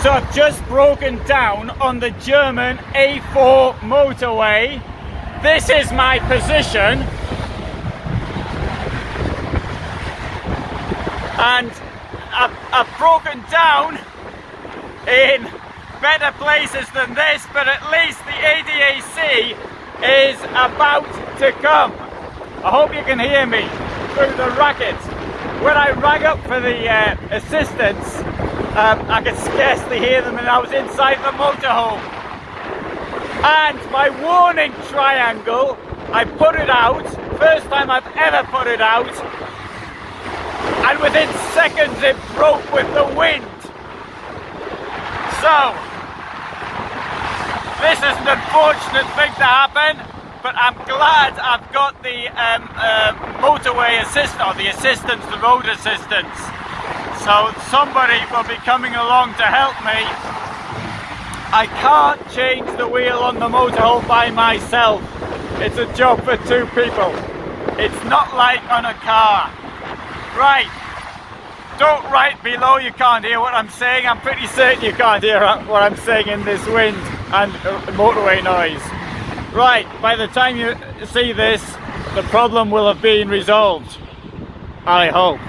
So I've just broken down on the German A4 motorway. This is my position. And I've broken down in better places than this, but at least the ADAC is about to come. I hope you can hear me through the racket. When I rang up for the assistance, I could scarcely hear them, and I was inside the motorhome. And my warning triangle, I put it out, first time I've ever put it out, and within seconds it broke with the wind. So, this is an unfortunate thing to happen, but I'm glad I've got the motorway assistant, or the assistance, the road assistance. So somebody will be coming along to help me. I can't change the wheel on the motorhome by myself. It's a job for two people. It's not like on a car. Right, don't write below you can't hear what I'm saying. I'm pretty certain you can't hear what I'm saying in this wind and motorway noise. Right, by the time you see this, the problem will have been resolved. I hope.